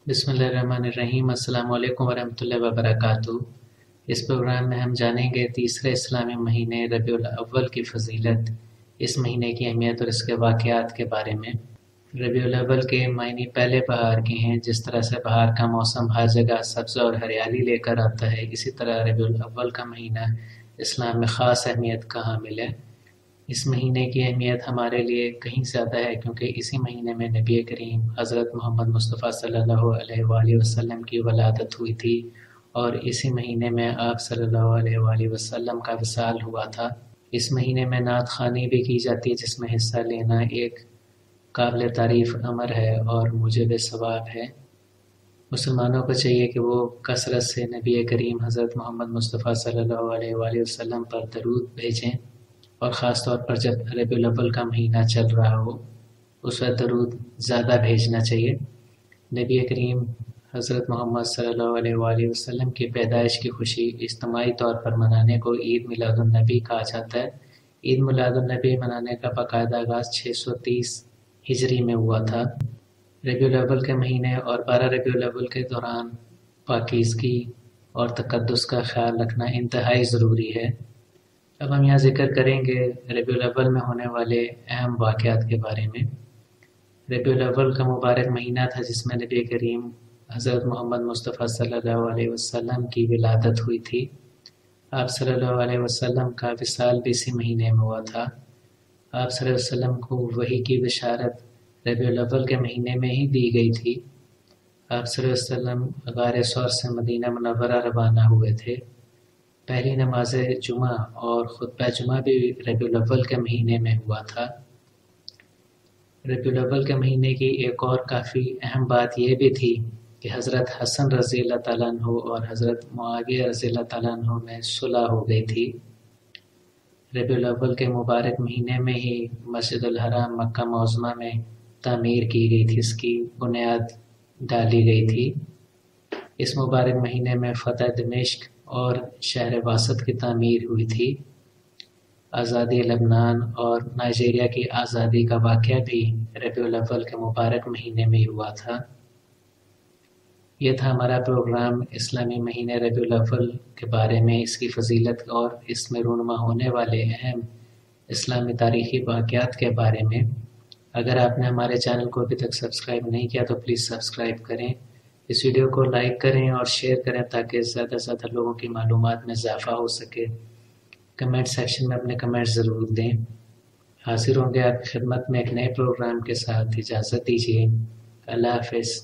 बिस्मिल्लाहिर्रहमानिर्रहीम। अस्सलाम वालेकुम वरहमतुल्लाहि वबरकातुहू। इस प्रोग्राम में हम जानेंगे तीसरे इस्लामी महीने रबीउल अव्वल की फजीलत, इस महीने की अहमियत और इसके वाक़यात के बारे में। रबीउल अव्वल के मायने पहले बहार के हैं। जिस तरह से बहार का मौसम हर जगह सब्ज़ और हरियाली लेकर आता है, इसी तरह रबीउल अव्वल का महीना इस्लाम में ख़ास अहमियत का हामिल है। इस महीने की अहमियत हमारे लिए कहीं ज़्यादा है क्योंकि इसी महीने में नबी करीम हज़रत मोहम्मद मुस्तफ़ा सल्लल्लाहु अलैहि वसल्लम की वलादत हुई थी और इसी महीने में आप सल्लल्लाहु अलैहि वसल्लम का विसाल हुआ था। इस महीने में नात ख़्वानी भी की जाती है, जिसमें हिस्सा लेना एक काबिल तारीफ़ अमर है और मुजिब सवाब है। मुसलमानों को चाहिए कि वो कसरत से नबी करीम हज़रत मोहम्मद मुस्तफ़ा सल्लल्लाहु अलैहि वसल्लम पर दरूद भेजें और ख़ास तौर पर जब रबीउल अव्वल का महीना चल रहा हो उस वक्त दरूद ज़्यादा भेजना चाहिए। नबी करीम हज़रत मोहम्मद सल्लल्लाहु अलैहि वसल्लम की पैदाइश की खुशी इज्तिमाई तौर पर मनाने को ईद मिलादुन्नबी कहा जाता है। ईद मिलादुन्नबी मनाने का बाकायदा आगाज़ 630 हिजरी में हुआ था। रबीउल अव्वल के महीने और 12 रबीउल अव्वल के दौरान पाकीज़गी और तक़द्दुस का ख्याल रखना इंतहाई ज़रूरी है। अब हम यहाँ ज़िक्र करेंगे रबीउल अव्वल में होने वाले अहम वाक़यात के बारे में। रबीउल अव्वल का मुबारक महीना था जिसमें नबी करीम हज़रत मोहम्मद मुस्तफ़ा सल्लल्लाहु अलैहि वसल्लम की विलादत हुई थी। आप सल्लल्लाहु अलैहि वसल्लम का विसाल भी इसी महीने में हुआ था। आप सल्लल्लाहु अलैहि वसल्लम को वही की बशारत रबीउल अव्वल के महीने में ही दी गई थी। आप सल्लल्लाहु अलैहि वसल्लम गारे सौर से मदीना मुनव्वरा रवाना हुए थे। पहली नमाज जुमा और खुतबा जुमा भी रबीउल अव्वल के महीने में हुआ था। रबीउल अव्वल के महीने की एक और काफ़ी अहम बात यह भी थी कि हज़रत हसन रज़ी अल्लाह तआला अन्हु और हज़रत मुआविया रज़ी अल्लाह तआला अन्हु में सुलह हो गई थी। रबीउल अव्वल के मुबारक महीने में ही मस्जिदुल हराम मक्का मुअज़्ज़मा में तामीर की गई थी, इसकी बुनियाद डाली गई थी। इस मुबारक महीने में फ़तह दमिश्क और शहर वासत की तामीर हुई थी। आज़ादी लबनान और नाइजीरिया की आज़ादी का वाक़या भी रबीउल अव्वल के मुबारक महीने में हुआ था। यह था हमारा प्रोग्राम इस्लामी महीने रबीउल अव्वल के बारे में, इसकी फ़जीलत और इसमें रूनुमा होने वाले अहम इस्लामी तारीख़ी वाक़यात के बारे में। अगर आपने हमारे चैनल को अभी तक सब्सक्राइब नहीं किया तो प्लीज़ सब्सक्राइब करें, इस वीडियो को लाइक करें और शेयर करें ताकि ज़्यादा से ज़्यादा लोगों की मालूमात में इजाफ़ा हो सके। कमेंट सेक्शन में अपने कमेंट्स ज़रूर दें। हाज़िर होंगे आपकी खिदमत में एक नए प्रोग्राम के साथ। इजाज़त दीजिए। अल्लाह हाफ़िज़।